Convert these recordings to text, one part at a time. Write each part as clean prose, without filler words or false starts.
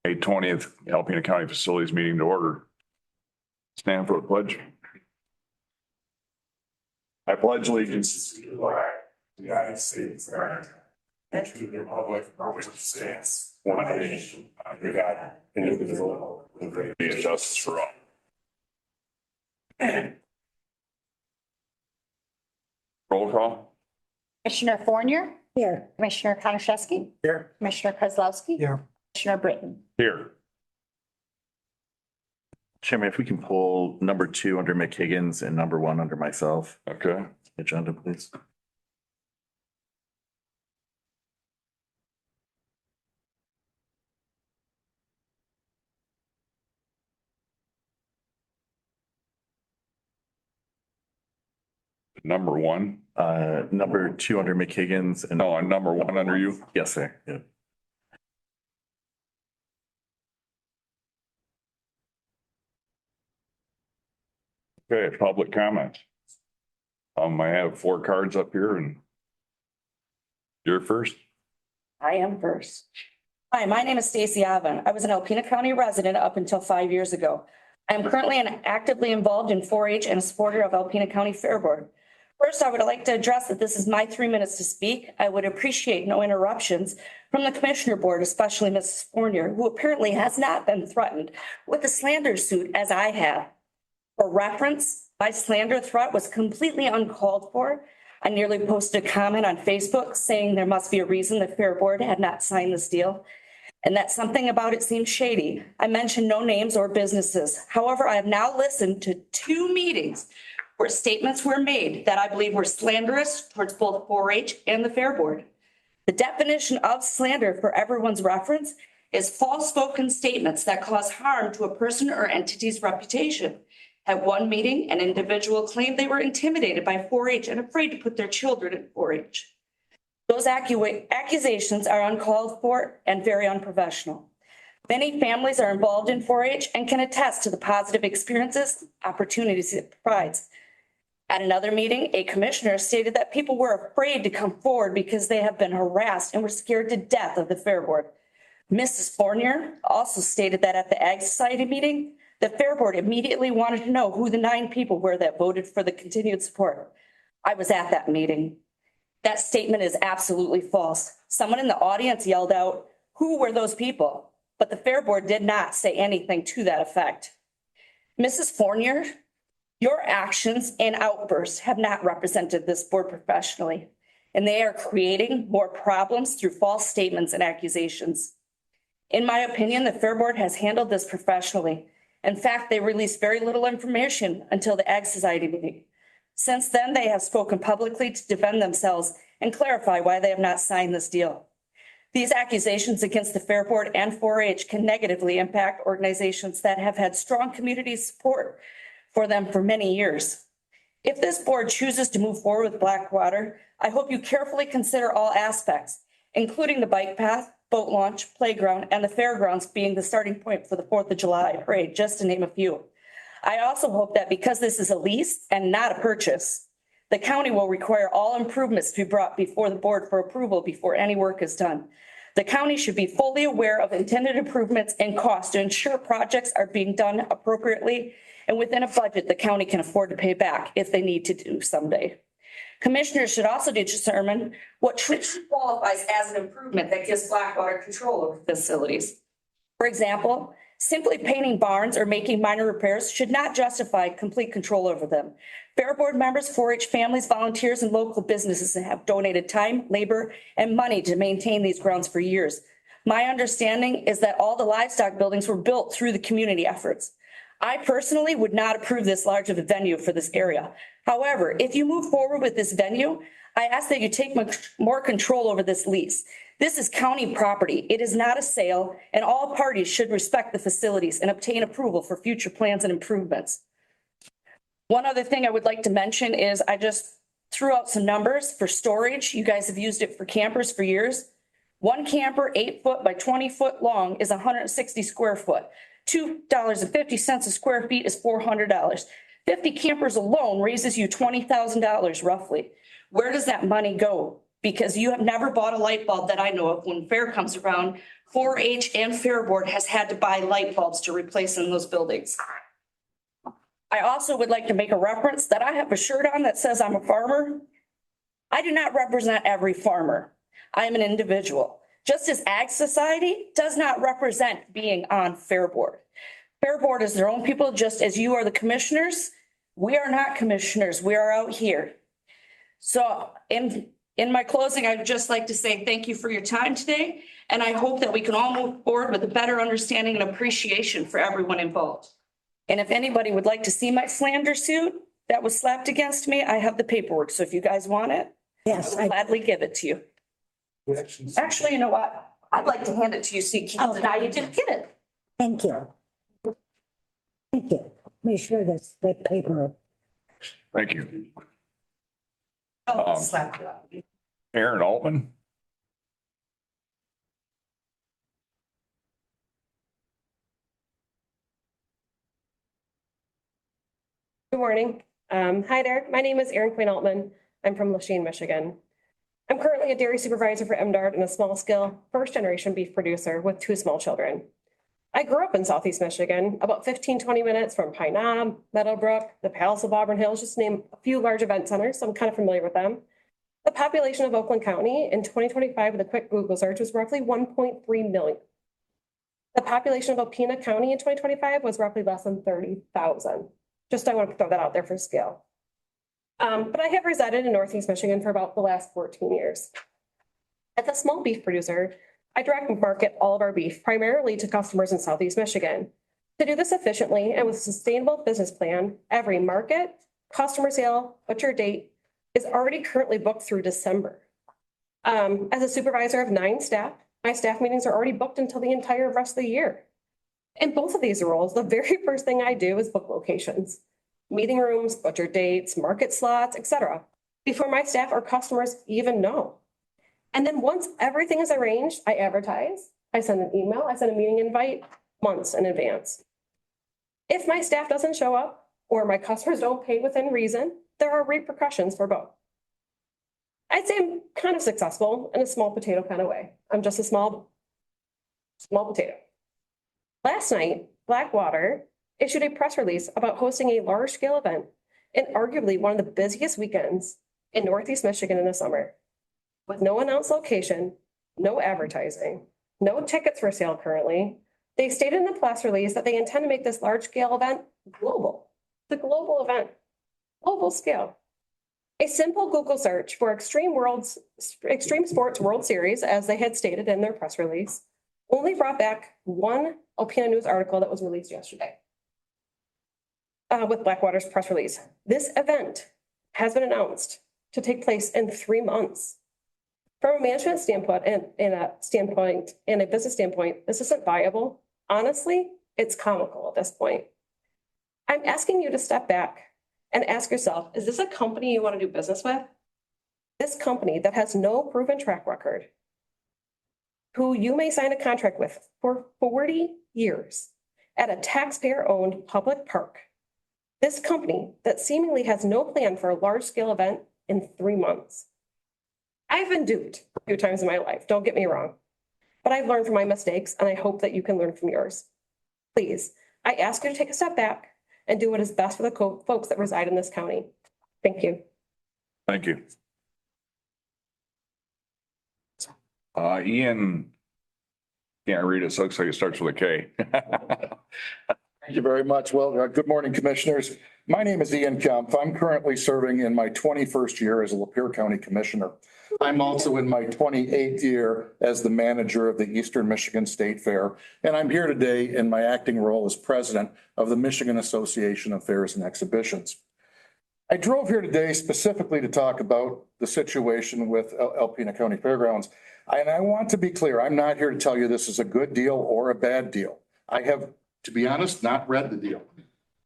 May 20th, Alpena County Facilities Meeting to order. Stand for the pledge. I pledge allegiance to the flag of the United States of America and to the republic for which it stands, one nation, under God, indivisible, with liberty and justice for all. Roll call. Commissioner Fournier. Here. Commissioner Konashevsky. Here. Commissioner Kozlowski. Here. Commissioner Britton. Here. Chairman, if we can pull number 2 under McHiggins and number 1 under myself, Okay. agenda, please. Number 1. Number 2 under McHiggins and. No, and number 1 under you. Yes, sir. Yeah. Okay, public comment. I have 4 cards up here and you're first. I am first. Hi, my name is Stacy Avon. I was an Alpena County resident up until 5 years ago. I am currently actively involved in 4-H and a supporter of Alpena County Fair Board. First, I would like to address that this is my 3 minutes to speak. I would appreciate no interruptions from the Commissioner Board, especially Mrs. Fournier, who apparently has not been threatened with a slander suit as I have. For reference, my slander threat was completely uncalled for. I nearly posted a comment on Facebook saying there must be a reason the Fair Board had not signed this deal and that something about it seemed shady. I mentioned no names or businesses. However, I have now listened to 2 meetings where statements were made that I believe were slanderous towards both 4-H and the Fair Board. The definition of slander, for everyone's reference, is false spoken statements that cause harm to a person or entity's reputation. At one meeting, an individual claimed they were intimidated by 4-H and afraid to put their children in 4-H. Those accusations are uncalled for and very unprofessional. Many families are involved in 4-H and can attest to the positive experiences, opportunities it provides. At another meeting, a commissioner stated that people were afraid to come forward because they have been harassed and were scared to death of the Fair Board. Mrs. Fournier also stated that at the Ag Society meeting, the Fair Board immediately wanted to know who the 9 people were that voted for the continued support. I was at that meeting. That statement is absolutely false. Someone in the audience yelled out, "Who were those people?" But the Fair Board did not say anything to that effect. Mrs. Fournier, your actions and outbursts have not represented this board professionally, and they are creating more problems through false statements and accusations. In my opinion, the Fair Board has handled this professionally. In fact, they released very little information until the Ag Society meeting. Since then, they have spoken publicly to defend themselves and clarify why they have not signed this deal. These accusations against the Fair Board and 4-H can negatively impact organizations that have had strong community support for them for many years. If this board chooses to move forward with Blackwater, I hope you carefully consider all aspects, including the bike path, boat launch, playground, and the fairgrounds being the starting point for the 4th of July parade, just to name a few. I also hope that because this is a lease and not a purchase, the county will require all improvements to be brought before the board for approval before any work is done. The county should be fully aware of intended improvements and costs to ensure projects are being done appropriately and within a budget the county can afford to pay back if they need to do someday. Commissioners should also determine what truly qualifies as an improvement that gives Blackwater control over facilities. For example, simply painting barns or making minor repairs should not justify complete control over them. Fair Board members, 4-H families, volunteers, and local businesses have donated time, labor, and money to maintain these grounds for years. My understanding is that all the livestock buildings were built through the community efforts. I personally would not approve this large of a venue for this area. However, if you move forward with this venue, I ask that you take more control over this lease. This is county property. It is not a sale, and all parties should respect the facilities and obtain approval for future plans and improvements. One other thing I would like to mention is I just threw out some numbers for storage. You guys have used it for campers for years. One camper, 8 foot by 20 foot long, is 160 square foot. $2.50 a square feet is $400. 50 campers alone raises you $20,000 roughly. Where does that money go? Because you have never bought a light bulb that I know of when fair comes around 4-H and Fair Board has had to buy light bulbs to replace in those buildings. I also would like to make a reference that I have a shirt on that says I'm a farmer. I do not represent every farmer. I am an individual. Just as Ag Society does not represent being on Fair Board. Fair Board is their own people, just as you are the commissioners. We are not commissioners. We are out here. So in my closing, I'd just like to say thank you for your time today. And I hope that we can all move forward with a better understanding and appreciation for everyone involved. And if anybody would like to see my slander suit that was slapped against me, I have the paperwork. So if you guys want it, Yes, I'll gladly give it to you. Actually, you know what? I'd like to hand it to you so you can deny you didn't get it. thank you. Thank you. Make sure that's the paper. Thank you. Oh, slap it up. Aaron Altman. Good morning. Hi there. My name is Erin Quinn Altman. I'm from Lachine, Michigan. I'm currently a dairy supervisor for MDARD and a small scale first generation beef producer with 2 small children. I grew up in Southeast Michigan, about 15-20 minutes from Pine Knob, Meadowbrook, the Palace of Auburn Hills, just to name a few large event centers, so I'm kind of familiar with them. The population of Oakland County in 2025 with a quick Google search was roughly 1.3 million. The population of Alpena County in 2025 was roughly less than 30,000. Just I want to throw that out there for scale. But I have resided in Northeast Michigan for about the last 14 years. As a small beef producer, I direct market all of our beef primarily to customers in Southeast Michigan. To do this efficiently and with a sustainable business plan, every market, customer sale, butcher date is already currently booked through December. As a supervisor of 9 staff, my staff meetings are already booked until the entire rest of the year. In both of these roles, the very first thing I do is book locations, meeting rooms, butcher dates, market slots, etc., before my staff or customers even know. And then once everything is arranged, I advertise, I send an email, I send a meeting invite months in advance. If my staff doesn't show up or my customers don't pay within reason, there are repercussions for both. I'd say I'm kind of successful in a small potato kind of way. I'm just a small potato. Last night, Blackwater issued a press release about hosting a large-scale event in arguably one of the busiest weekends in Northeast Michigan in the summer. With no announced location, no advertising, no tickets for sale currently, they stated in the press release that they intend to make this large-scale event global. The global event, global scale. A simple Google search for Extreme Sports World Series, as they had stated in their press release, only brought back one Alpena News article that was released yesterday with Blackwater's press release. This event has been announced to take place in 3 months. From a management standpoint and a business standpoint, this isn't viable. Honestly, it's comical at this point. I'm asking you to step back and ask yourself, is this a company you want to do business with? This company that has no proven track record, who you may sign a contract with for 40 years at a taxpayer-owned public park. This company that seemingly has no plan for a large-scale event in 3 months. I've been duped a few times in my life, don't get me wrong, but I've learned from my mistakes and I hope that you can learn from yours. Please, I ask you to take a step back and do what is best for the folks that reside in this county. Thank you. Thank you. Ian, can't read it, so it looks like it starts with a K. Thank you very much. Well, good morning, commissioners. My name is Ian Kempf. I'm currently serving in my 21st year as a Lapeer County Commissioner. I'm also in my 28th year as the manager of the Eastern Michigan State Fair, and I'm here today in my acting role as president of the Michigan Association of Fairs and Exhibitions. I drove here today specifically to talk about the situation with Alpena County Fairgrounds. And I want to be clear, I'm not here to tell you this is a good deal or a bad deal. I have, to be honest, not read the deal.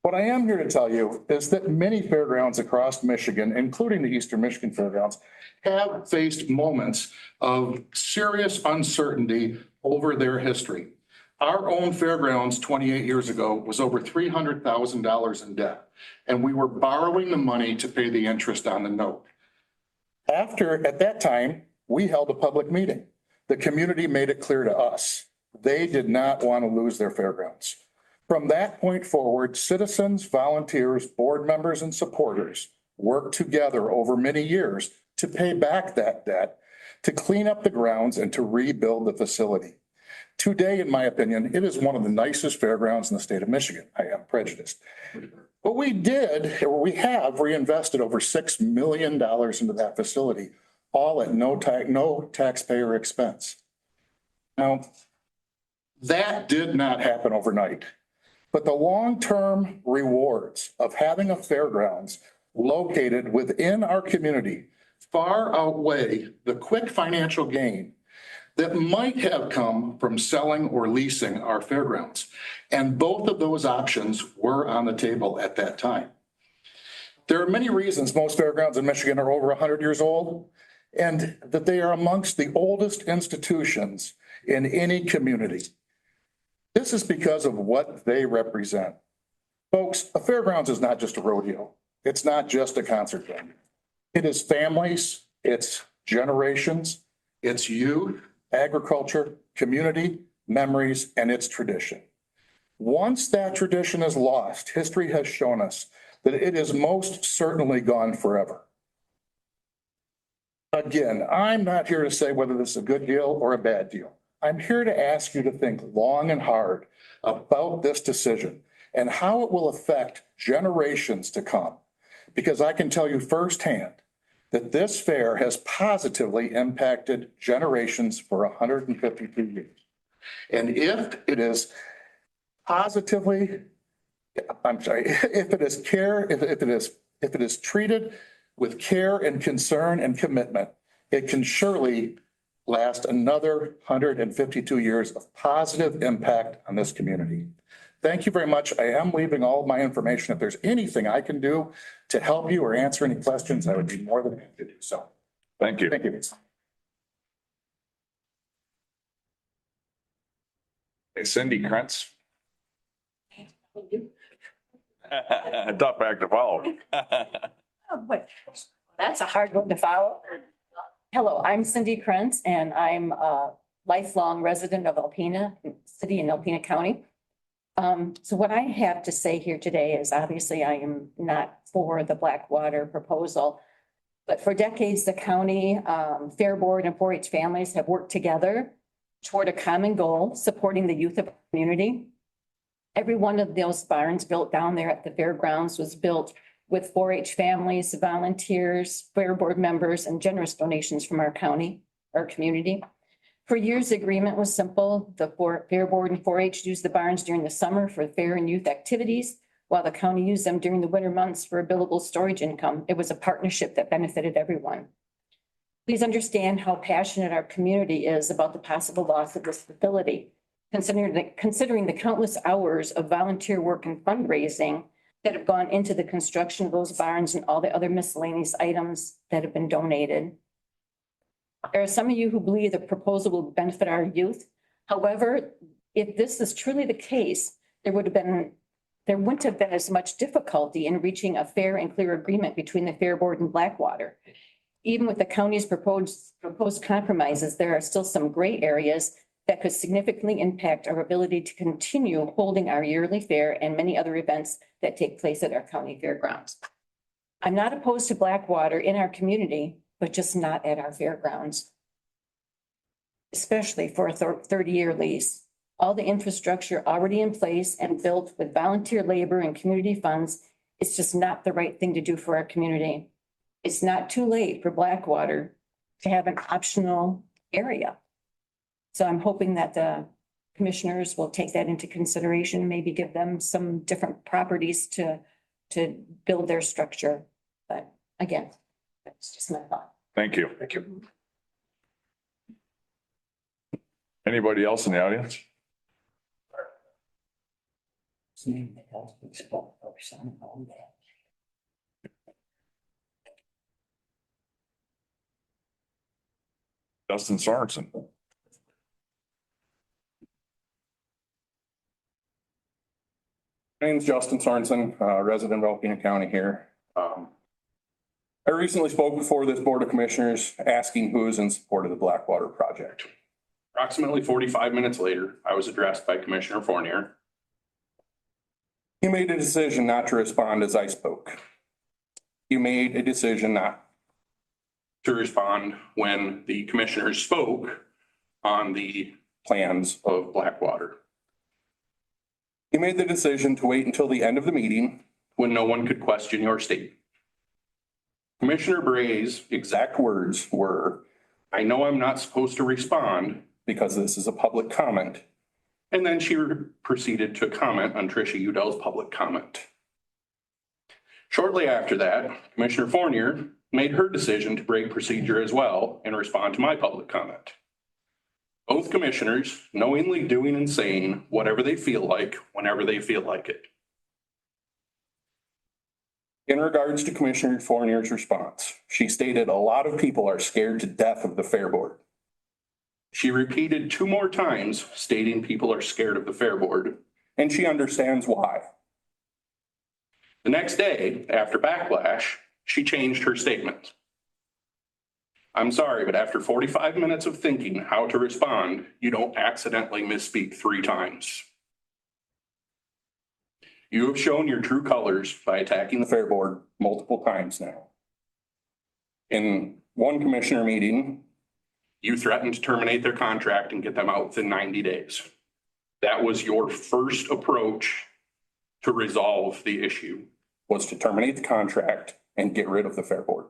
What I am here to tell you is that many fairgrounds across Michigan, including the Eastern Michigan Fairgrounds, have faced moments of serious uncertainty over their history. Our own fairgrounds 28 years ago was over $300,000 in debt, and we were borrowing the money to pay the interest on the note. At that time, we held a public meeting. The community made it clear to us They did not want to lose their fairgrounds. From that point forward, citizens, volunteers, board members, and supporters worked together over many years to pay back that debt, to clean up the grounds, and to rebuild the facility. Today, in my opinion, it is one of the nicest fairgrounds in the state of Michigan. I am prejudiced. But we have reinvested over $6 million into that facility, all at no taxpayer expense. Now, that did not happen overnight, but the long-term rewards of having a fairgrounds located within our community far outweigh the quick financial gain that might have come from selling or leasing our fairgrounds. And both of those options were on the table at that time. There are many reasons most fairgrounds in Michigan are over 100 years old, and that they are amongst the oldest institutions in any community. This is because of what they represent. Folks, a fairgrounds is not just a rodeo. It's not just a concert venue. It is families, it's generations, it's youth, agriculture, community, memories, and its tradition. Once that tradition is lost, history has shown us that it is most certainly gone forever. Again, I'm not here to say whether this is a good deal or a bad deal. I'm here to ask you to think long and hard about this decision and how it will affect generations to come. Because I can tell you firsthand that this fair has positively impacted generations for 152 years. And if it is positively, if it is treated with care and concern and commitment, it can surely last another 152 years of positive impact on this community. Thank you very much. I am leaving all of my information. If there's anything I can do to help you or answer any questions, I would be more than happy to do so. Thank you. Thank you. Hey, Cindy Krentz. Tough act to follow. Oh, boy. That's a hard one to follow. Hello, I'm Cindy Krentz, and I'm a lifelong resident of Alpena City in Alpena County. So what I have to say here today is obviously I am not for the Blackwater proposal. But for decades, the county, Fair Board and 4-H families have worked together toward a common goal, supporting the youth of our community. Every one of those barns built down there at the fairgrounds was built with 4-H families, volunteers, Fair Board members, and generous donations from our county, our community. For years, the agreement was simple. The Fair Board and 4-H used the barns during the summer for fair and youth activities, while the county used them during the winter months for billable storage income. It was a partnership that benefited everyone. Please understand how passionate our community is about the possible loss of this facility, considering the countless hours of volunteer work and fundraising that have gone into the construction of those barns and all the other miscellaneous items that have been donated. There are some of you who believe the proposal will benefit our youth. However, if this is truly the case, there wouldn't have been as much difficulty in reaching a fair and clear agreement between the Fair Board and Blackwater. Even with the county's proposed compromises, there are still some gray areas that could significantly impact our ability to continue holding our yearly fair and many other events that take place at our county fairgrounds. I'm not opposed to Blackwater in our community, but just not at our fairgrounds, especially for a 30-year lease. All the infrastructure already in place and built with volunteer labor and community funds, it's just not the right thing to do for our community. It's not too late for Blackwater to have an optional area. So I'm hoping that the commissioners will take that into consideration, maybe give them some different properties to build their structure. But again, that's just my thought. Thank you. Thank you. Anybody else in the audience? Justin Sorensen. My name is Justin Sorensen, resident of Alpena County here. I recently spoke before this Board of Commissioners asking who is in support of the Blackwater project. Approximately 45 minutes later, I was addressed by Commissioner Fournier. You made a decision not to respond as I spoke. You made a decision not to respond when the commissioners spoke on the plans of Blackwater. You made the decision to wait until the end of the meeting when no one could question your statement. Commissioner Bray's exact words were, "I know I'm not supposed to respond because this is a public comment." And then she proceeded to comment on Tricia Udell's public comment. Shortly after that, Commissioner Fournier made her decision to break procedure as well and respond to my public comment. Both commissioners knowingly doing and saying whatever they feel like, whenever they feel like it. In regards to Commissioner Fournier's response, she stated a lot of people are scared to death of the Fair Board. She repeated 2 more times stating people are scared of the Fair Board, and she understands why. The next day, after backlash, she changed her statement. I'm sorry, but after 45 minutes of thinking how to respond, you don't accidentally misspeak 3 times. You have shown your true colors by attacking the Fair Board multiple times now. In one commissioner meeting, you threatened to terminate their contract and get them out within 90 days. That was your first approach to resolve the issue, was to terminate the contract and get rid of the Fair Board.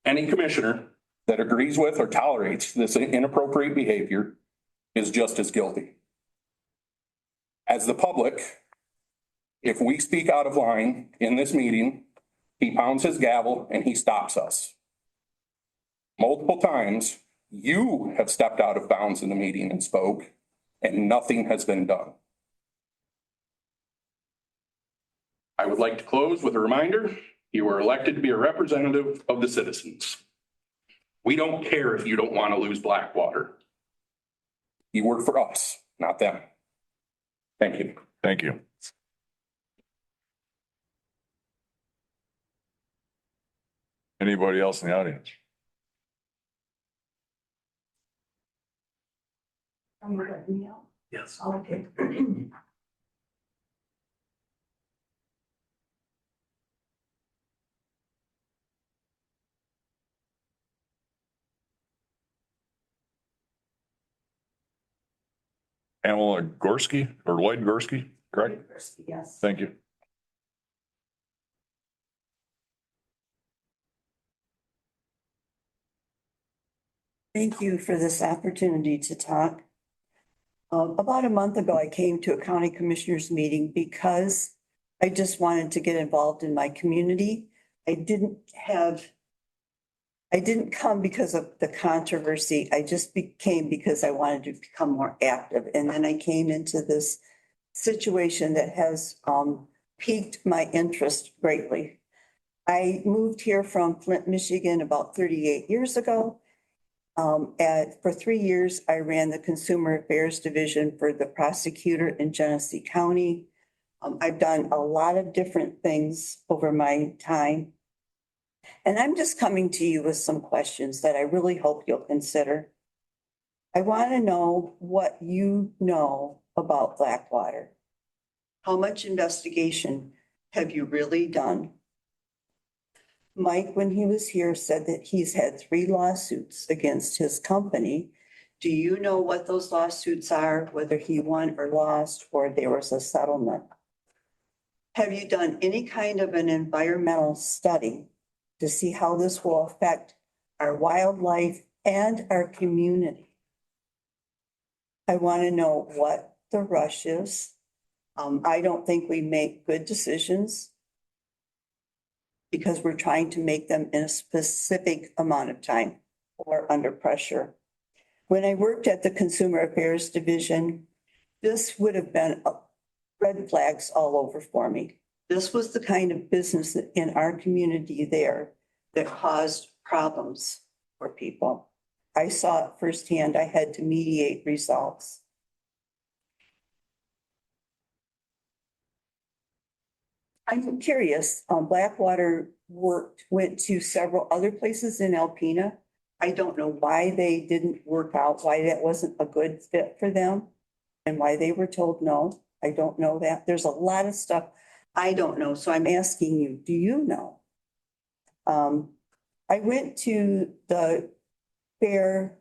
Any commissioner that agrees with or tolerates this inappropriate behavior is just as guilty. As the public, if we speak out of line in this meeting, he pounds his gavel and he stops us. Multiple times, you have stepped out of bounds in the meeting and spoke, and nothing has been done. I would like to close with a reminder. You were elected to be a representative of the citizens. We don't care if you don't want to lose Blackwater. You work for us, not them. Thank you. Thank you. Anybody else in the audience? Yes. Okay. Pamela Gorski or Lloyd Gorski, correct? Yes. Thank you. Thank you for this opportunity to talk. About a month ago, I came to a county commissioners meeting because I just wanted to get involved in my community. I didn't come because of the controversy. I just came because I wanted to become more active. And then I came into this situation that has piqued my interest greatly. I moved here from Flint, Michigan about 38 years ago. For 3 years, I ran the Consumer Affairs Division for the prosecutor in Genesee County. I've done a lot of different things over my time. And I'm just coming to you with some questions that I really hope you'll consider. I want to know what you know about Blackwater. How much investigation have you really done? Mike, when he was here, said that he's had 3 lawsuits against his company. Do you know what those lawsuits are, whether he won or lost, or there was a settlement? Have you done any kind of an environmental study to see how this will affect our wildlife and our community? I want to know what the rush is. I don't think we make good decisions because we're trying to make them in a specific amount of time or under pressure. When I worked at the Consumer Affairs Division, this would have been red flags all over for me. This was the kind of business that in our community there that caused problems for people. I saw it firsthand. I had to mediate results. I'm curious, Blackwater went to several other places in Alpena. I don't know why they didn't work out, why that wasn't a good fit for them and why they were told no. I don't know that. There's a lot of stuff I don't know. So I'm asking you, do you know? I went to the fair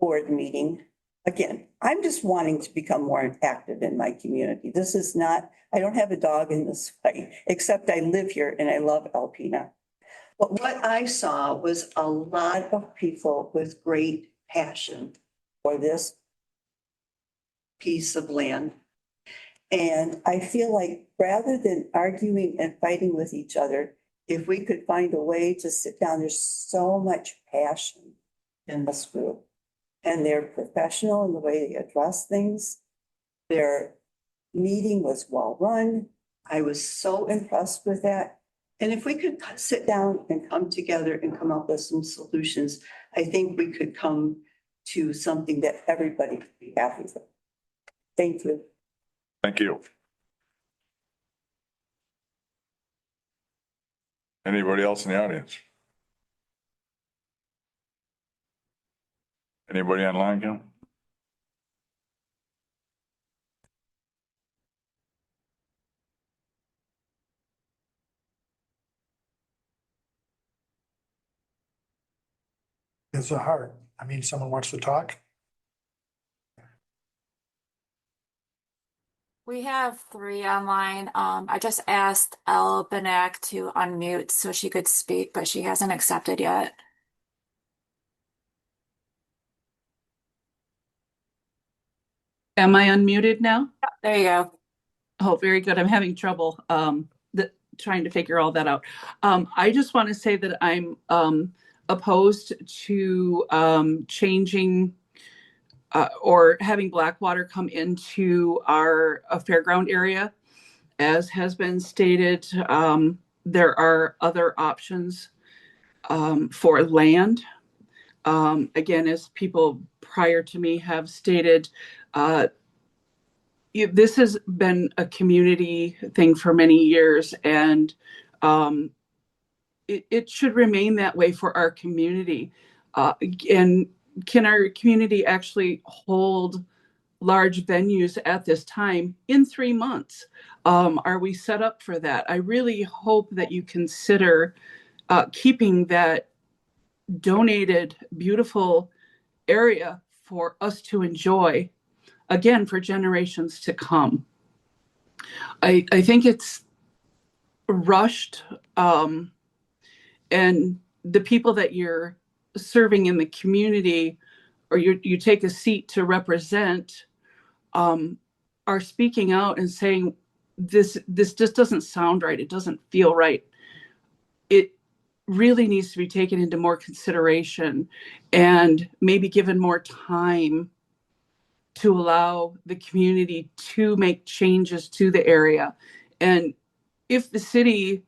board meeting. Again, I'm just wanting to become more active in my community. This is not, I don't have a dog in this fight, except I live here and I love Alpena. But what I saw was a lot of people with great passion for this piece of land. And I feel like rather than arguing and fighting with each other, if we could find a way to sit down, there's so much passion in this group. And they're professional in the way they address things. Their meeting was well run. I was so impressed with that. And if we could sit down and come together and come up with some solutions, I think we could come to something that everybody could be happy with. Thank you. Thank you. Anybody else in the audience? Anybody online, Kim? It's a hard, I mean, someone wants to talk? We have 3 online. I just asked Elle Benak to unmute so she could speak, but she hasn't accepted yet. Am I unmuted now? There you go. Oh, very good. I'm having trouble trying to figure all that out. I just want to say that I'm opposed to changing or having Blackwater come into our fairground area. As has been stated, there are other options for land. Again, as people prior to me have stated, this has been a community thing for many years, and it should remain that way for our community. And can our community actually hold large venues at this time in 3 months? Are we set up for that? I really hope that you consider keeping that donated, beautiful area for us to enjoy, again, for generations to come. I think it's rushed, and the people that you're serving in the community or you take a seat to represent are speaking out and saying, this just doesn't sound right. It doesn't feel right. It really needs to be taken into more consideration and maybe given more time to allow the community to make changes to the area. And if the city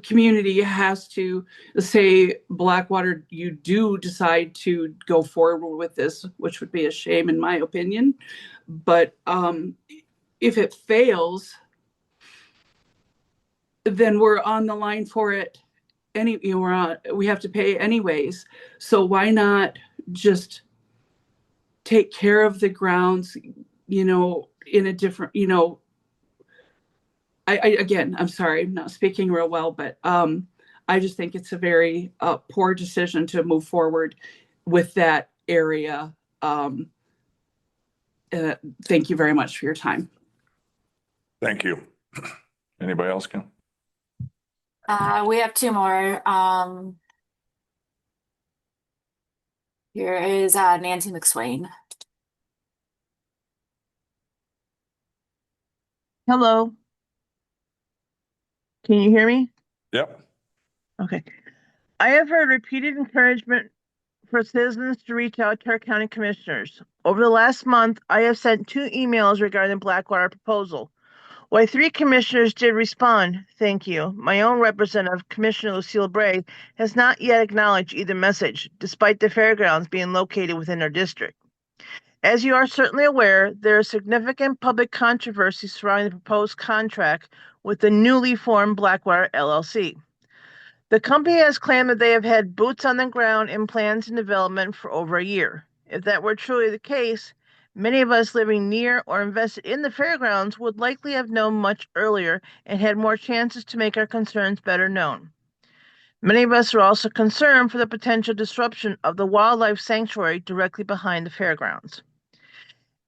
community has to say, Blackwater, you do decide to go forward with this, which would be a shame in my opinion. But if it fails, then we're on the line for it. We have to pay anyways. So why not just take care of the grounds, in a different, again, I'm sorry, I'm not speaking real well, but I just think it's a very poor decision to move forward with that area. Thank you very much for your time. Thank you. Anybody else, Kim? We have 2 more. Here is Nancy McSwain. Hello. Can you hear me? Yep. Okay. I have heard repeated encouragement for citizens to reach out to our county commissioners. Over the last month, I have sent 2 emails regarding the Blackwater proposal. While 3 commissioners did respond, thank you, my own representative, Commissioner Lucille Bray, has not yet acknowledged either message, despite the fairgrounds being located within our district. As you are certainly aware, there is significant public controversy surrounding the proposed contract with the newly formed Blackwater LLC. The company has claimed that they have had boots on the ground in plans and development for over a year. If that were truly the case, many of us living near or invested in the fairgrounds would likely have known much earlier and had more chances to make our concerns better known. Many of us are also concerned for the potential disruption of the wildlife sanctuary directly behind the fairgrounds.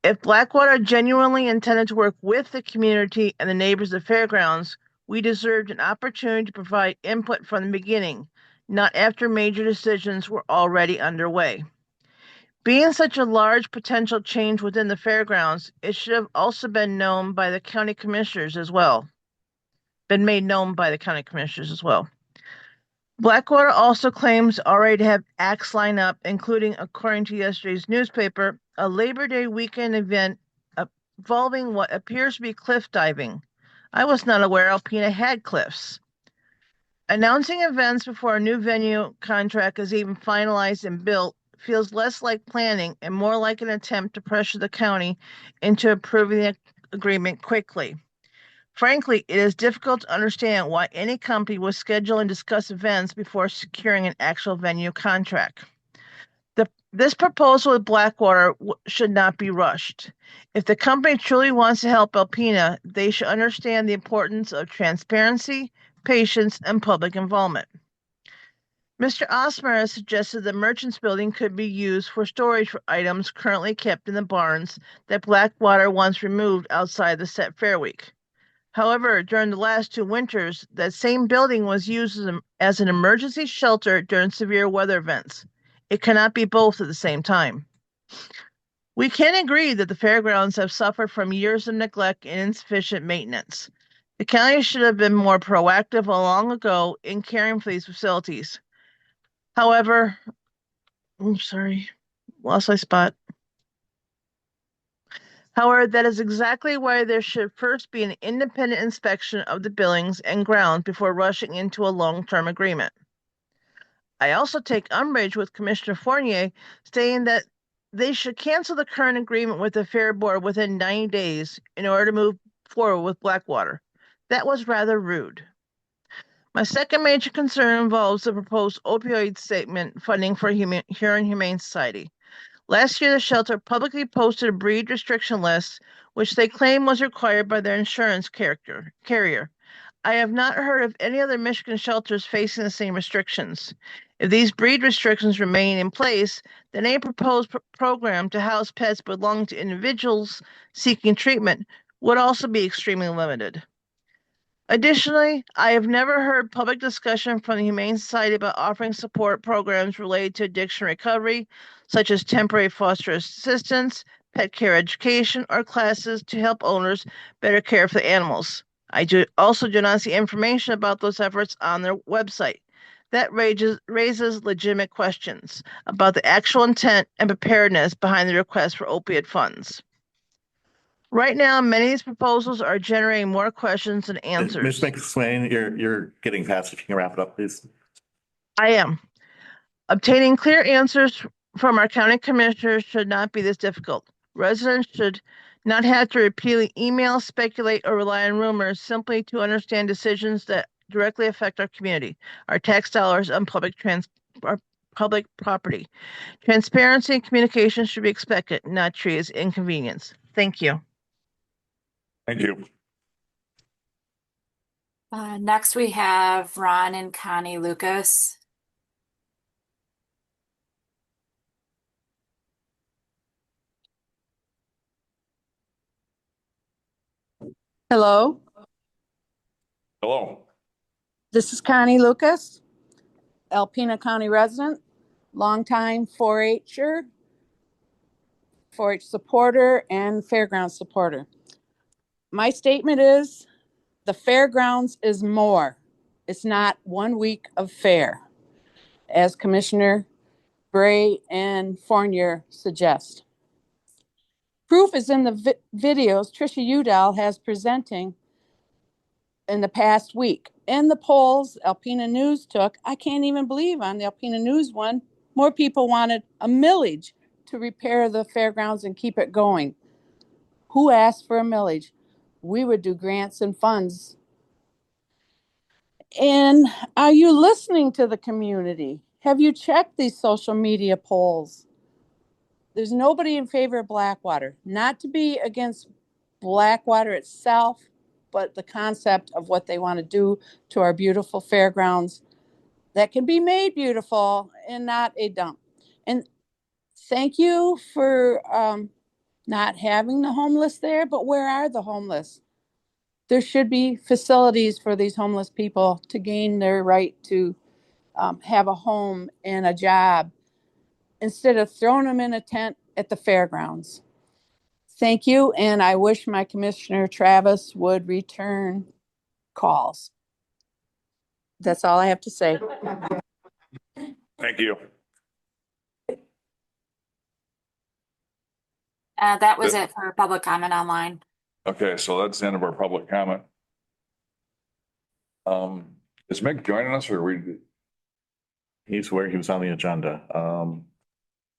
If Blackwater genuinely intended to work with the community and the neighbors of the fairgrounds, we deserved an opportunity to provide input from the beginning, not after major decisions were already underway. Being such a large potential change within the fairgrounds, it should have also been known by the county commissioners as well. Blackwater also claims already to have acts lined up, including, according to yesterday's newspaper, a Labor Day weekend event involving what appears to be cliff diving. I was not aware Alpena had cliffs. Announcing events before a new venue contract is even finalized and built feels less like planning and more like an attempt to pressure the county into approving the agreement quickly. Frankly, it is difficult to understand why any company would schedule and discuss events before securing an actual venue contract. This proposal with Blackwater should not be rushed. If the company truly wants to help Alpena, they should understand the importance of transparency, patience, and public involvement. Mr. Osmer has suggested the Merchants Building could be used for storage for items currently kept in the barns that Blackwater once removed outside the set fair week. However, during the last 2 winters, that same building was used as an emergency shelter during severe weather events. It cannot be both at the same time. We can agree that the fairgrounds have suffered from years of neglect and insufficient maintenance. The county should have been more proactive long ago in caring for these facilities. However, lost my spot. However, that is exactly why there should first be an independent inspection of the buildings and grounds before rushing into a long-term agreement. I also take umbrage with Commissioner Fournier stating that they should cancel the current agreement with the Fair Board within 90 days in order to move forward with Blackwater. That was rather rude. My second major concern involves the proposed opioid statement funding for Huron Humane Society. Last year, the shelter publicly posted a breed restriction list, which they claim was required by their insurance carrier. I have not heard of any other Michigan shelters facing the same restrictions. If these breed restrictions remain in place, then any proposed program to house pets belonging to individuals seeking treatment would also be extremely limited. Additionally, I have never heard public discussion from the Humane Society about offering support programs related to addiction recovery, such as temporary foster assistance, pet care education, or classes to help owners better care for the animals. I also do not see information about those efforts on their website. That raises legitimate questions about the actual intent and preparedness behind the request for opiate funds. Right now, many of these proposals are generating more questions than answers. Ms. McSwain, you're getting past. If you can wrap it up, please. I am. Obtaining clear answers from our county commissioners should not be this difficult. Residents should not have to repeatedly email, speculate, or rely on rumors simply to understand decisions that directly affect our community, our tax dollars, and public property. Transparency and communication should be expected, not treated as inconvenience. Thank you. Thank you. Next, we have Ron and Connie Lucas. Hello, Hello. this is Connie Lucas, Alpena County resident, longtime 4-H'er, 4-H supporter, and fairground supporter. My statement is the fairgrounds is more. It's not 1 week of fair, as Commissioner Bray and Fournier suggest. Proof is in the videos Trisha Udall has presenting in the past week. In the polls Alpena News took, I can't even believe on the Alpena News one, more people wanted a millage to repair the fairgrounds and keep it going. Who asked for a millage? We would do grants and funds. And are you listening to the community? Have you checked these social media polls? There's nobody in favor of Blackwater, not to be against Blackwater itself, but the concept of what they want to do to our beautiful fairgrounds that can be made beautiful and not a dump. And thank you for not having the homeless there, but where are the homeless? There should be facilities for these homeless people to gain their right to have a home and a job instead of throwing them in a tent at the fairgrounds. Thank you, and I wish my Commissioner Travis would return calls. That's all I have to say. Thank you. That was it for public comment online. Okay, so that's the end of our public comment. Is Mick joining us or we? He's where he was on the agenda.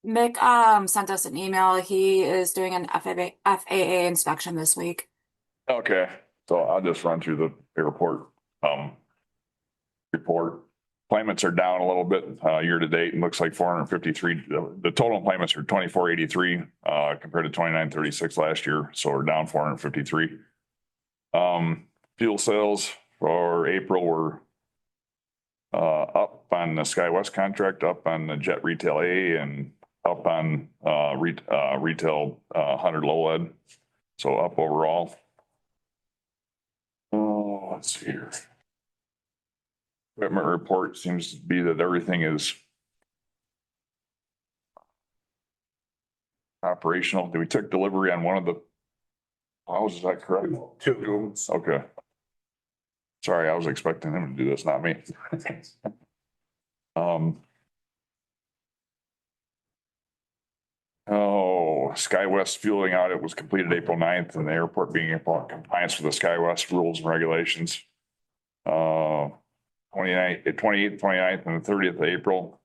Mick sent us an email. He is doing an FAA inspection this week. Okay, so I'll just run through the airport report. Employments are down a little bit year to date. It looks like 453. The total employments are 2483 compared to 2936 last year. So we're down 453. Fuel sales for April were up on the SkyWest contract, up on the Jet Retail A, and up on retail 100 low lead. So up overall. Oh, let's see here. Equipment report seems to be that everything is operational. Did we take delivery on one of the plows? Is that correct? Two. Okay. Sorry, I was expecting him to do this, not me. SkyWest fueling audit was completed April 9th, and the airport being in compliance with the SkyWest rules and regulations. 28th, 29th, and the 30th of April.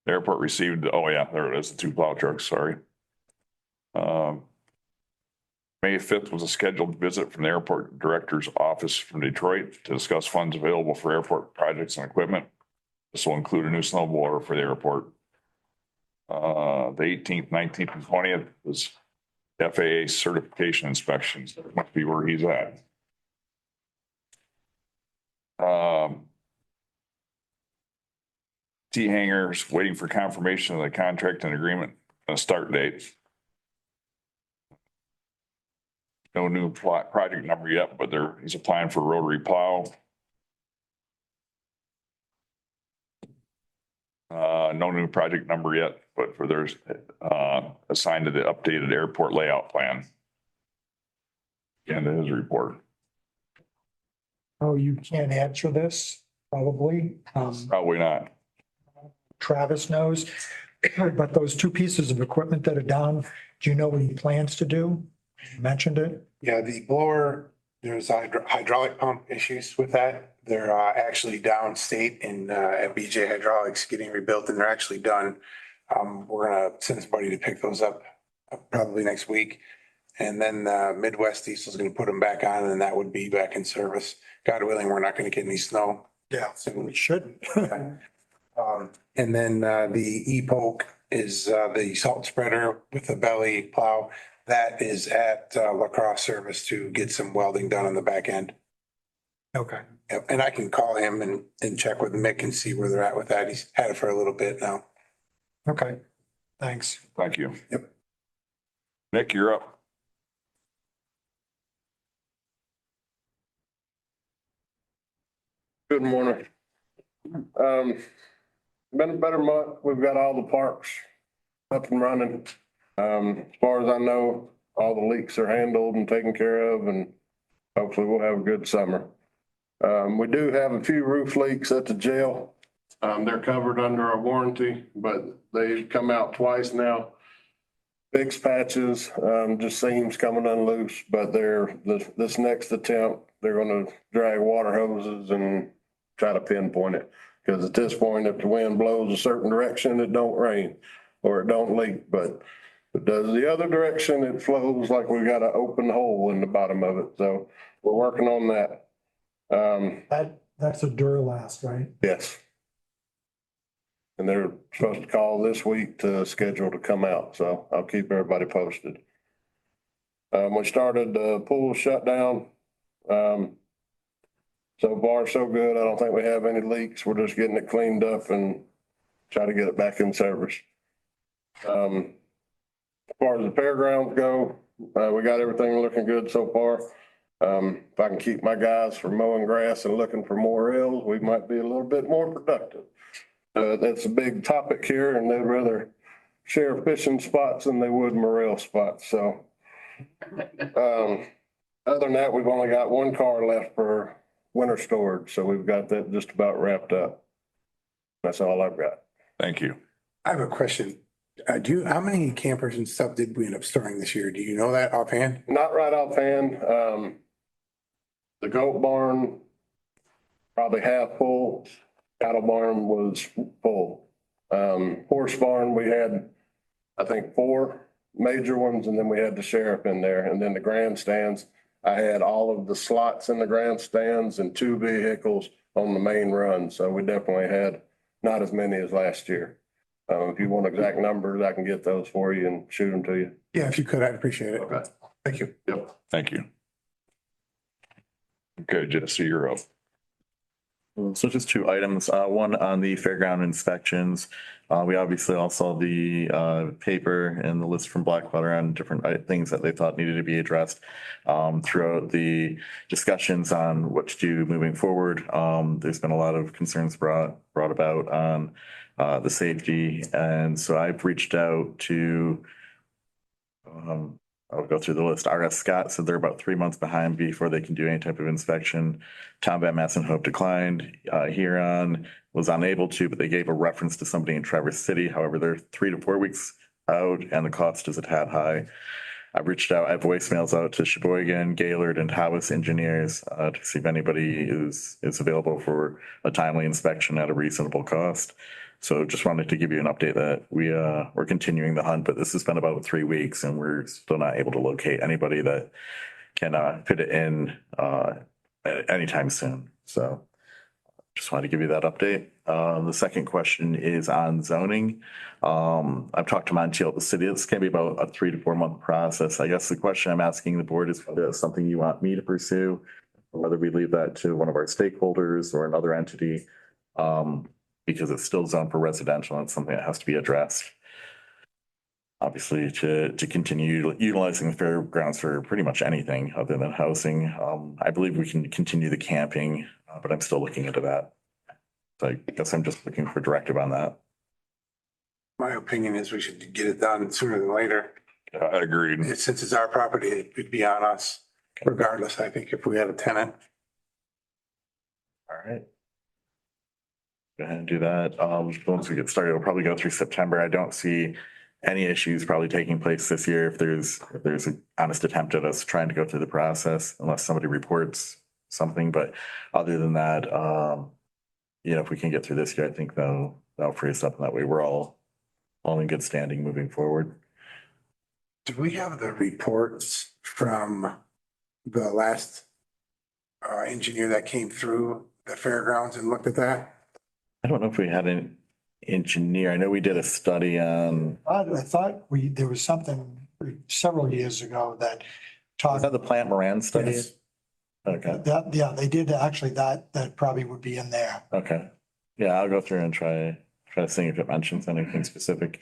The airport received, oh yeah, there it is, the two plow trucks, sorry. May 5th was a scheduled visit from the airport director's office from Detroit to discuss funds available for airport projects and equipment. This will include a new snowblower for the airport. The 18th, 19th, and 20th was FAA certification inspections. That must be where he's at. T hangers waiting for confirmation of the contract and agreement and a start date. No new project number yet, but he's applying for a rotary plow. No new project number yet, but for there's assigned to the updated airport layout plan. And his report. Oh, you can't answer this, probably. Probably not. Travis knows, but those two pieces of equipment that are down, do you know what he plans to do? You mentioned it. Yeah, the blower, there's hydraulic pump issues with that. They're actually downstate in at BJ Hydraulics getting rebuilt, and they're actually done. We're gonna send somebody to pick those up probably next week. And then Midwest Diesel is gonna put them back on, and that would be back in service. God willing, we're not gonna get any snow. Yeah, we shouldn't. And then the E-Poke is the salt spreader with the belly plow. That is at La Crosse Service to get some welding done on the back end. Okay. Yep. And I can call him and check with Mick and see where they're at with that. He's had it for a little bit now. Okay, thanks. Thank you. Yep. Nick, you're up. Good morning. Been a better month. We've got all the parks up and running. As far as I know, all the leaks are handled and taken care of, and hopefully we'll have a good summer. We do have a few roof leaks at the jail. They're covered under our warranty, but they've come out twice now. Fixed patches, just seams coming unloose, but this next attempt, they're gonna drag water hoses and try to pinpoint it. Because at this point, if the wind blows a certain direction, it don't rain or it don't leak, but if it does the other direction, it flows like we got an open hole in the bottom of it. So we're working on that. That's a Duralast, right? Yes. And they're supposed to call this week to schedule to come out, so I'll keep everybody posted. We started the pool shutdown. So far, so good. I don't think we have any leaks. We're just getting it cleaned up and try to get it back in service. As far as the fairgrounds go, we got everything looking good so far. If I can keep my guys from mowing grass and looking for more rails, we might be a little bit more productive. That's a big topic here, and they'd rather share fishing spots than they would morel spots. So, other than that, we've only got one car left for winter storage, so we've got that just about wrapped up. That's all I've got. Thank you. I have a question. How many campers and stuff did we end up storing this year? Do you know that offhand? Not right offhand. The goat barn, probably half full. Cattle barn was full. Horse barn, we had, I think, 4 major ones, and then we had the sheriff in there. And then the grandstands, I had all of the slots in the grandstands and 2 vehicles on the main run. So we definitely had not as many as last year. If you want exact numbers, I can get those for you and shoot them to you. Yeah, if you could, I'd appreciate it. Okay. Thank you. Yep. Thank you. Okay, Jesse, you're up. So just 2 items, one on the fairground inspections. We obviously all saw the paper and the list from Blackwater on different things that they thought needed to be addressed throughout the discussions on what to do moving forward. There's been a lot of concerns brought about on the safety, and so I've reached out to I'll go through the list. RS Scott said they're about 3 months behind before they can do any type of inspection. Tom Van Massenhoop declined. Huron was unable to, but they gave a reference to somebody in Traverse City. However, they're 3 to 4 weeks out and the cost is a tad high. I've reached out, I have voicemails out to Sheboygan, Gaylord, and Howes engineers to see if anybody is available for a timely inspection at a reasonable cost. So just wanted to give you an update that we're continuing the hunt, but this has been about 3 weeks and we're still not able to locate anybody that can fit it in anytime soon. So just wanted to give you that update. The second question is on zoning. I've talked to Montiel, the city. It's going to be about a 3 to 4 month process. I guess the question I'm asking the board is whether it's something you want me to pursue, or whether we leave that to one of our stakeholders or another entity. Because it's still zoned for residential and it's something that has to be addressed. Obviously, to continue utilizing the fairgrounds for pretty much anything other than housing. I believe we can continue the camping, but I'm still looking into that. So I guess I'm just looking for directive on that. My opinion is we should get it done sooner than later. I agreed. Since it's our property, it would be on us regardless, I think, if we had a tenant. All right. Go ahead and do that. Once we get started, we'll probably go through September. I don't see any issues probably taking place this year if there's an honest attempt at us trying to go through the process, unless somebody reports something. But other than that, if we can get through this year, I think that'll free us up, and that way we're all in good standing moving forward. Do we have the reports from the last engineer that came through the fairgrounds and looked at that? I don't know if we had an engineer. I know we did a study on. I thought there was something several years ago that Was that the Plant Moran study? Yes. Okay. They did actually, that probably would be in there. Okay. Yeah, I'll go through and try to see if it mentions anything specific.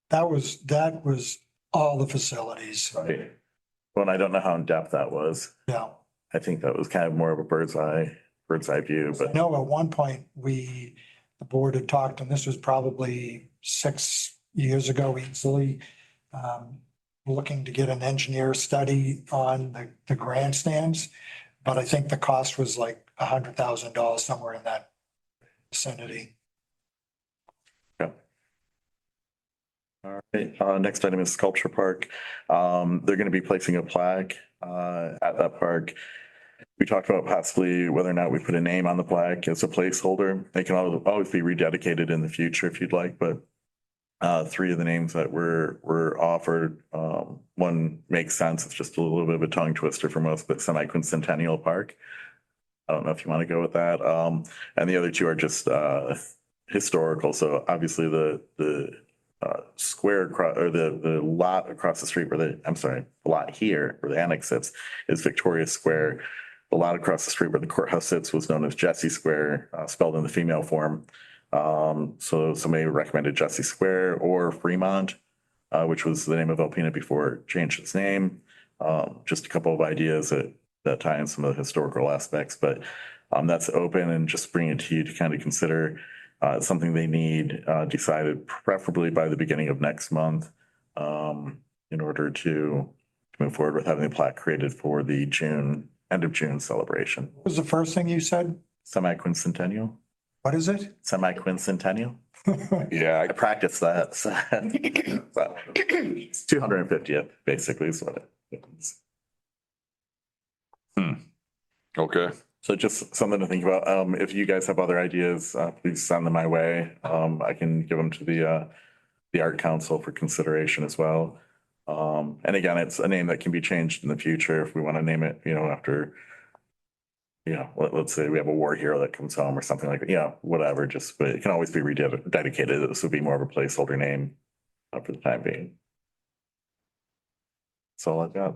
That was all the facilities. Right. Well, I don't know how in depth that was. Yeah. I think that was kind of more of a bird's eye view, I but know at one point the board had talked, and this was probably 6 years ago easily, looking to get an engineer study on the grandstands. But I think the cost was like $100,000, somewhere in that vicinity. yeah. All right, next item is Sculpture Park. They're gonna be placing a plaque at that park. We talked about possibly whether or not we put a name on the plaque as a placeholder. They can always be rededicated in the future if you'd like, but Three of the names that were offered, one makes sense. It's just a little bit of a tongue twister for most, but Semi-Quincentennial Park. I don't know if you want to go with that. And the other two are just historical. So obviously the square across, or the lot across the street where the lot here where the annex sits is Victoria Square. The lot across the street where the courthouse sits was known as Jesse Square, spelled in the female form. So somebody recommended Jesse Square or Fremont, which was the name of Alpena before it changed its name. Just a couple of ideas that tie in some of the historical aspects, but that's open, and just bring it to you to kind of consider. Something they need decided preferably by the beginning of next month, in order to move forward with having the plaque created for the end of June celebration. What was the first thing you said? Semi-quincentennial? What is it? Semi-quincentennial? Yeah, I practiced that. So, it's 250th, basically, is what it is. okay. So just something to think about. If you guys have other ideas, please send them my way. I can give them to the Art Council for consideration as well. And again, it's a name that can be changed in the future if we want to name it, after, let's say we have a war hero that comes home or something like that, whatever, but it can always be rededicated. This would be more of a placeholder name for the time being. That's all I've got.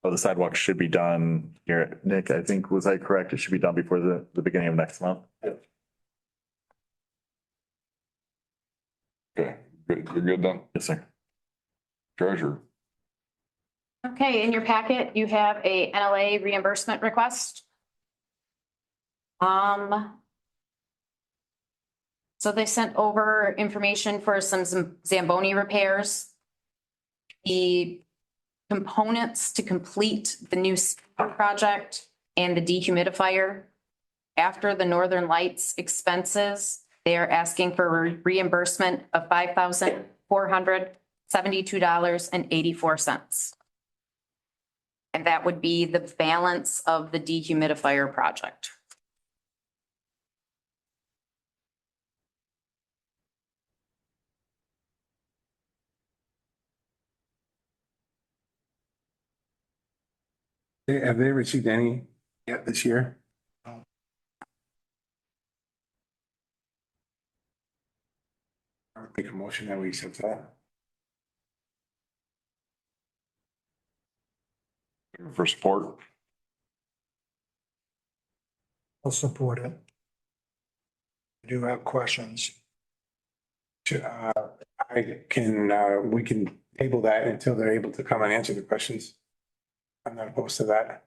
Oh, the sidewalk should be done here. Nick, I think, was I correct? It should be done before the beginning of next month? Okay, good. You're good then? Yes, sir. Treasurer. Okay, in your packet, you have a NLA reimbursement request. So they sent over information for some Zamboni repairs. The components to complete the new project and the dehumidifier. After the Northern Lights expenses, they are asking for reimbursement of $5,472.84. And that would be the balance of the dehumidifier project. Have they received any yet this year? I would make a motion that we accept that. For support. I'll support it. I do have questions. We can table that until they're able to come and answer the questions. I'm not opposed to that.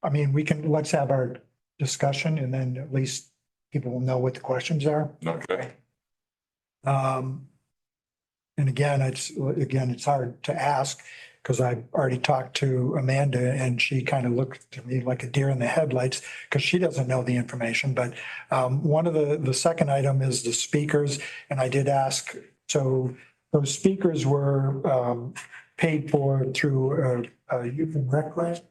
I mean, let's have our discussion and then at least people will know what the questions are. Okay. And again, it's hard to ask because I've already talked to Amanda and she kind of looked to me like a deer in the headlights because she doesn't know the information. But one of the second item is the speakers. And I did ask, so those speakers were paid for through a youth and rec grant.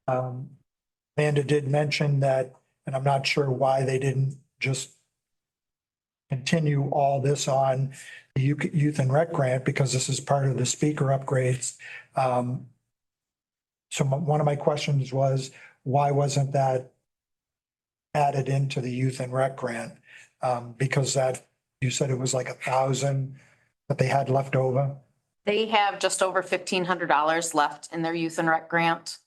Amanda did mention that, and I'm not sure why they didn't just continue all this on the youth and rec grant because this is part of the speaker upgrades. So one of my questions was, why wasn't that added into the youth and rec grant? Because you said it was like 1,000 that they had left over. They have just over $1,500 left in their youth and rec grant.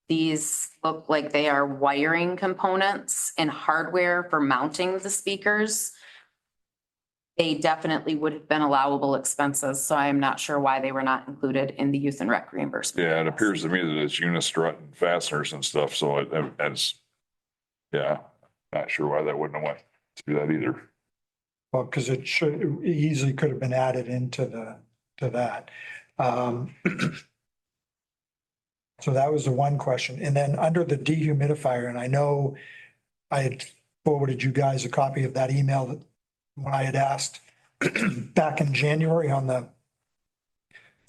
These look like they are wiring components and hardware for mounting the speakers. They definitely would have been allowable expenses, so I am not sure why they were not included in the youth and rec reimbursement. Yeah, it appears to me that it's unistrut and fasteners and stuff, so it's, not sure why that wouldn't have went through that either. Well, because it easily could have been added into that. So that was the one question. And then under the dehumidifier, and I know I had forwarded you guys a copy of that email that when I had asked back in January on the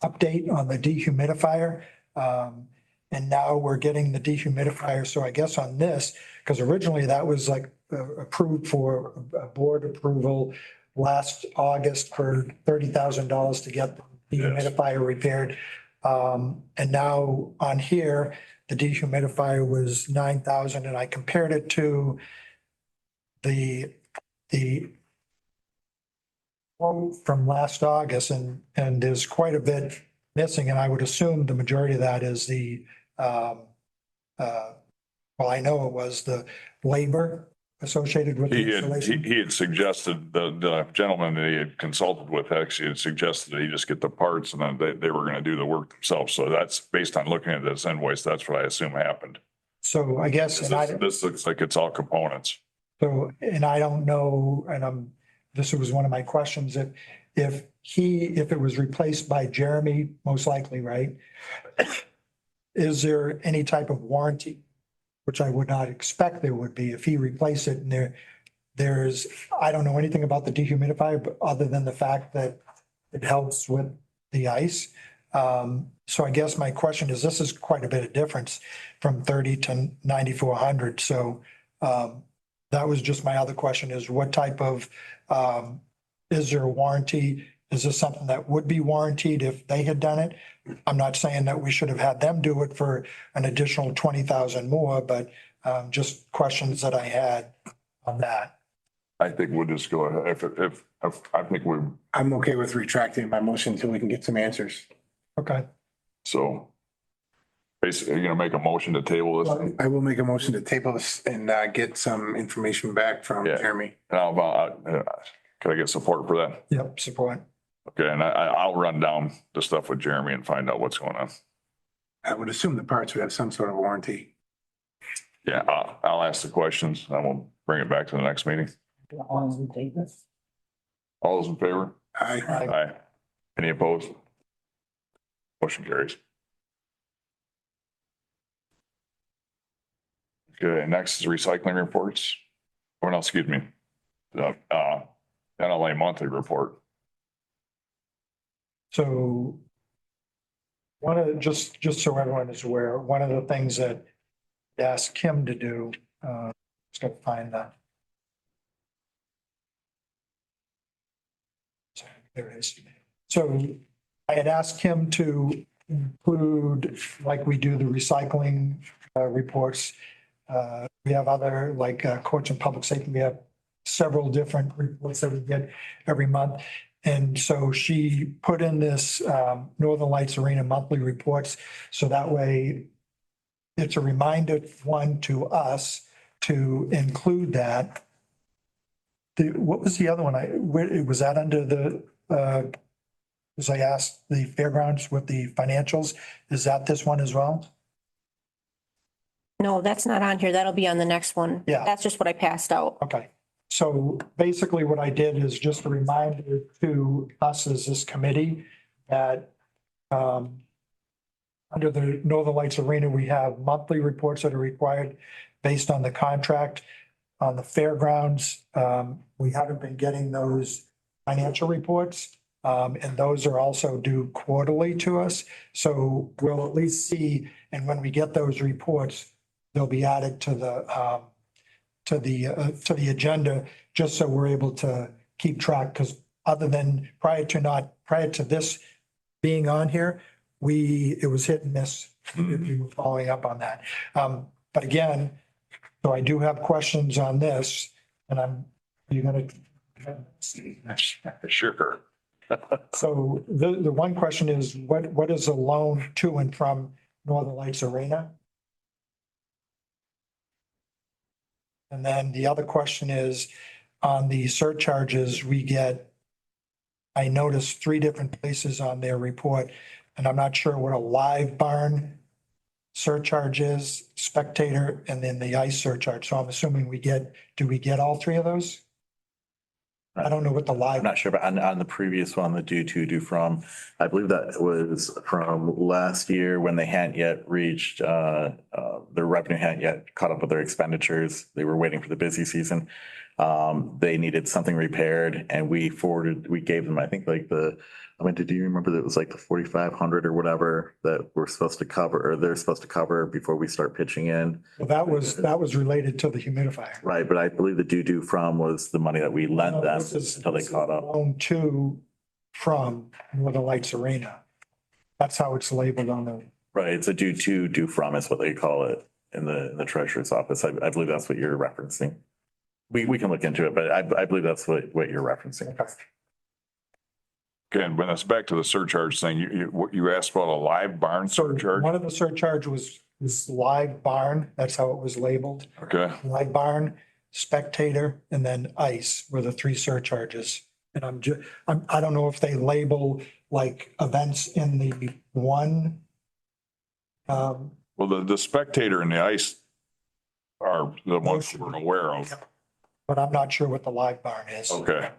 update on the dehumidifier. And now we're getting the dehumidifier. So I guess on this, because originally that was like approved for board approval last August for $30,000 to get the dehumidifier repaired. And now on here, the dehumidifier was 9,000, and I compared it to the quote from last August, and there's quite a bit missing, and I would assume the majority of that is well, I know it was the labor associated with the He installation. had suggested, the gentleman that he had consulted with actually had suggested that he just get the parts and then they were gonna do the work themselves. So that's based on looking at this invoice, that's what I assume happened. So I guess, This looks like it's all components. so, and I don't know, and this was one of my questions, if it was replaced by Jeremy, most likely, right? Is there any type of warranty? Which I would not expect there would be if he replaced it, and there's, I don't know anything about the dehumidifier, but other than the fact that it helps with the ice. So I guess my question is, this is quite a bit of difference from 30 to 9,400. So that was just my other question, is what type of, is there a warranty? Is this something that would be warranted if they had done it? I'm not saying that we should have had them do it for an additional 20,000 more, but just questions that I had on that. I think we'll just go ahead. If I think I'm okay with retracting my motion until we can get some answers. Okay. so basically, you're gonna make a motion to table this. I will make a motion to table this and get some information back from Yeah. Jeremy. Now, can I get support for that? Yep, support. Okay, and I'll run down the stuff with Jeremy and find out what's going on. I would assume the parts would have some sort of warranty. Yeah, I'll ask the questions and we'll bring it back to the next meeting. All those in favor? Aye. Aye. Any opposed? Motion carries. Okay, next is recycling reports. Or no, excuse me. The NLA monthly report. So just so everyone is aware, one of the things that I asked Kim to do, just gotta find that. There it is. So I had asked him to include, like we do the recycling reports. We have other, like courts and public safety, we have several different reports that we get every month. And so she put in this Northern Lights Arena monthly reports. So that way it's a reminder, one, to us to include that. What was the other one? Was that under the, as I asked the fairgrounds with the financials, is that this one as well? No, that's not on here. That'll be on the next one. Yeah. That's just what I passed out. Okay. So basically what I did is just a reminder to us as this committee that under the Northern Lights Arena, we have monthly reports that are required based on the contract. On the fairgrounds, we haven't been getting those financial reports. And those are also due quarterly to us. So we'll at least see, and when we get those reports, they'll be added to the agenda, just so we're able to keep track, because other than prior to this being on here, it was hit and miss if you were following up on that. But again, so I do have questions on this, and you're gonna. Sure. So the one question is, what is a loan to and from Northern Lights Arena? And then the other question is, on the surcharges, I noticed 3 different places on their report, and I'm not sure what a live barn surcharge is, spectator, and then the ice surcharge. So I'm assuming do we get all 3 of those? I don't know what the live. I'm not sure, but on the previous one, the due to, due from, I believe that was from last year when they hadn't yet reached, their revenue hadn't yet caught up with their expenditures. They were waiting for the busy season. They needed something repaired and we gave them, I think do you remember that it was like the 4,500 or whatever that we're supposed to cover, or they're supposed to cover before we start pitching in? Well, that was related to the humidifier. Right, but I believe the due from was the money that we lent them until they caught up. Loan to from Northern Lights Arena. That's how it's labeled on the. Right, it's a due from is what they call it in the treasurer's office. I believe that's what you're referencing. We can look into it, but I believe that's what you're referencing. Okay, and when it's back to the surcharge thing, you asked about a live barn surcharge? One of the surcharge was live barn. That's how it was labeled. Okay, Live barn, spectator, and then ice were the three surcharges. And I don't know if they label like events in the one. well, the spectator and the ice are the ones we're aware of. But I'm not sure what the live barn is. Okay.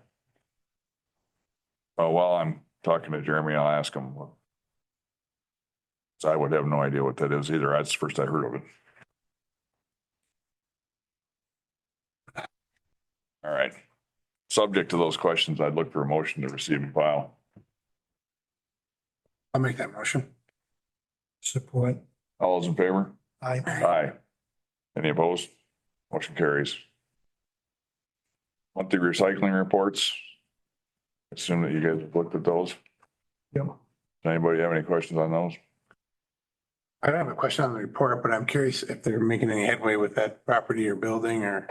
While I'm talking to Jeremy, I'll ask him. So I would have no idea what that is either. That's the first I heard of it. All right. Subject to those questions, I'd look for a motion to receive and file. I'll make that motion. Support. All those in favor? Aye. Aye. Any opposed? Motion carries. Monthly recycling reports. Assume that you guys have looked at those. Yep. Does anybody have any questions on those? I don't have a question on the report, but I'm curious if they're making any headway with that property or building or.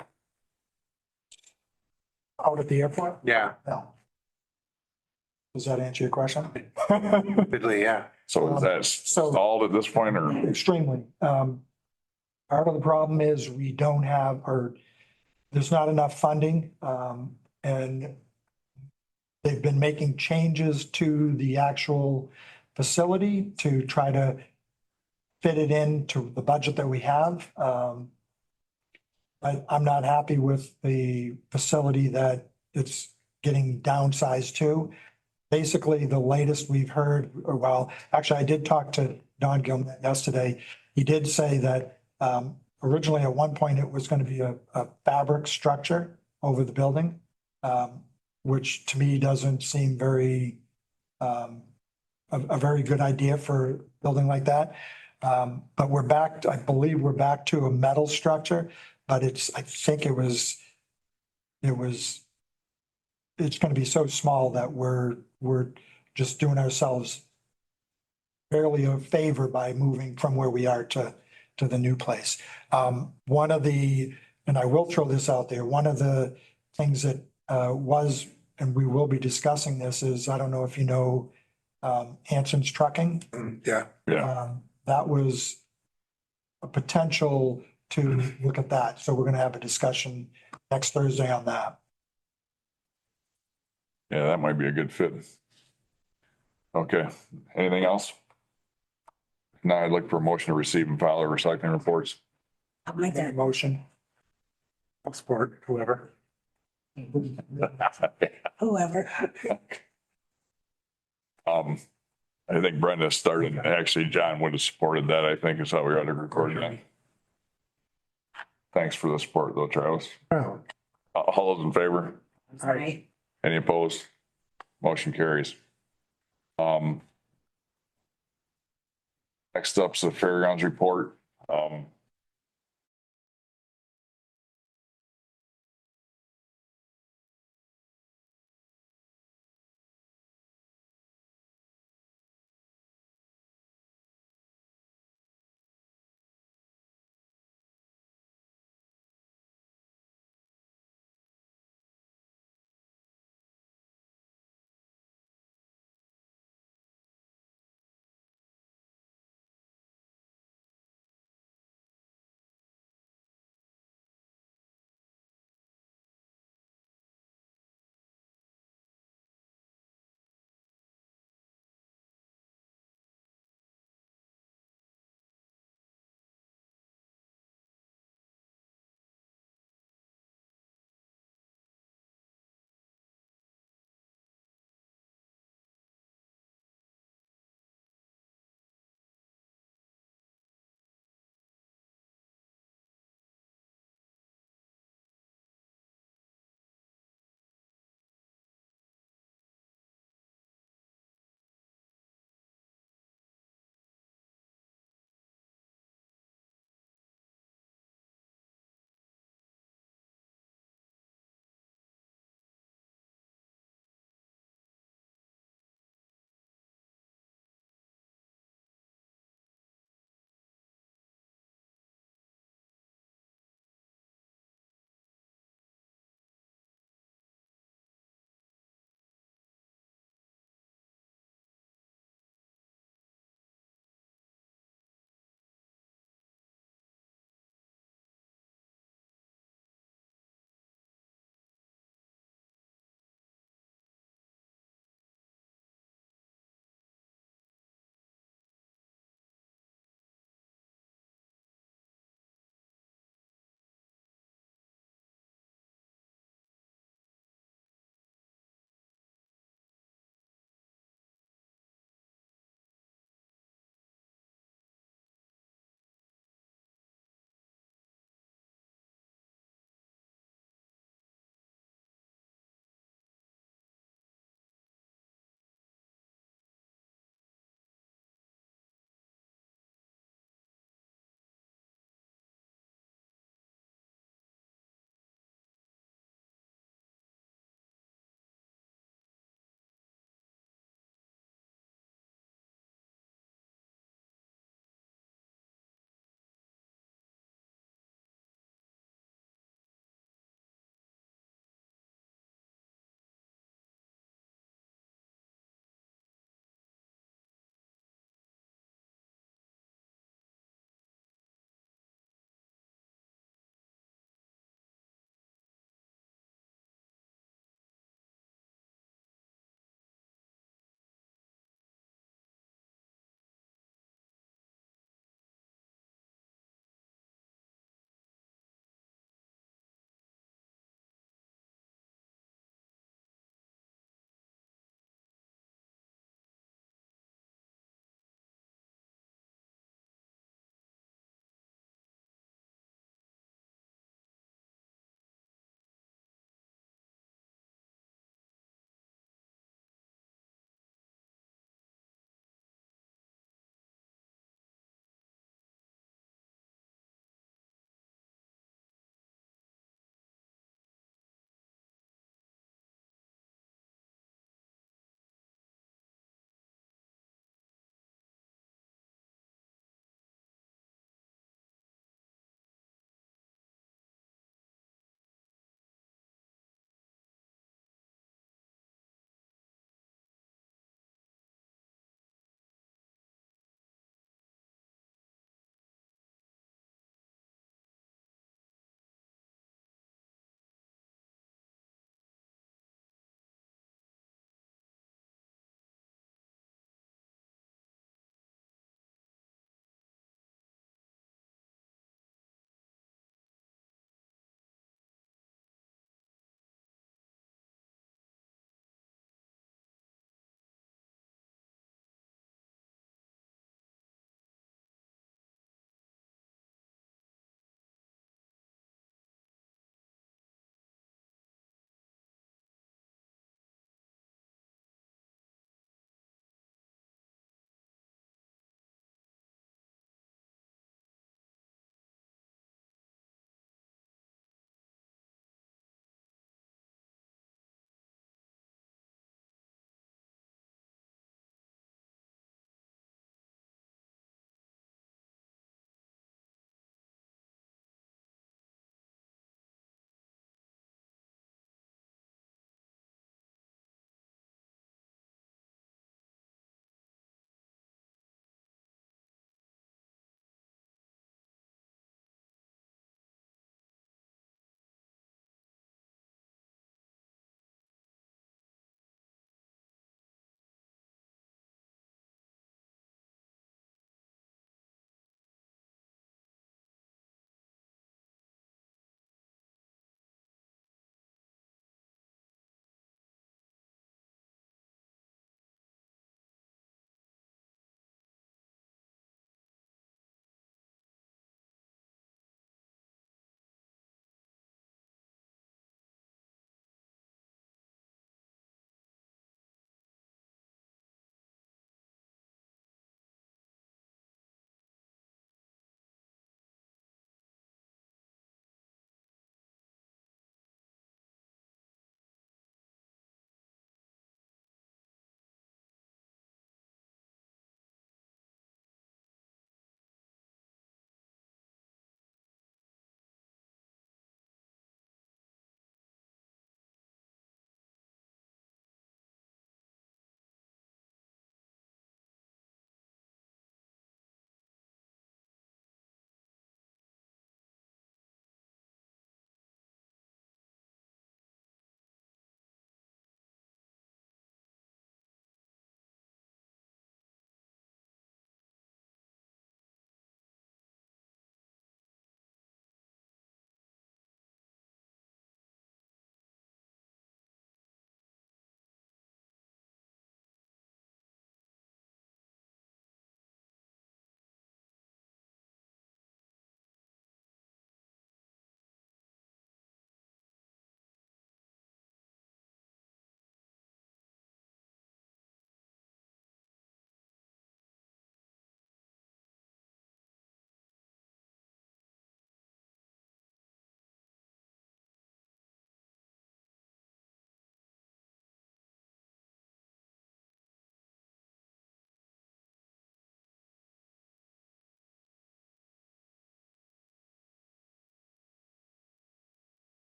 Out at the airport? Yeah. No. Does that answer your question? Vividly, yeah. So is that stalled at this point or? Extremely. Part of the problem is we don't have, or there's not enough funding. And they've been making changes to the actual facility to try to fit it into the budget that we have. I'm not happy with the facility that it's getting downsized to. Basically, the latest we've heard, or well, actually, I did talk to Don Gilman yesterday. He did say that originally at one point it was going to be a fabric structure over the building, which to me doesn't seem very a very good idea for a building like that. But we're back, I believe we're back to a metal structure, but I think it's going to be so small that we're just doing ourselves barely a favor by moving from where we are to the new place. One of the, and I will throw this out there, one of the things that was, and we will be discussing this is, I don't know if you know, Hanson's Trucking. Yeah. Yeah. That was a potential to look at that. So we're going to have a discussion next Thursday on that. Yeah, that might be a good fit. Okay, anything else? Now I'd look for a motion to receive and file our recycling reports. I'll make that. Motion. I'll support whoever. Whoever. I think Brenda started, actually, John would have supported that, I think is how we ought to record that. Thanks for the support though, Travis. Oh. All those in favor? Aye. Any opposed? Motion carries. Next up's the fairgrounds report.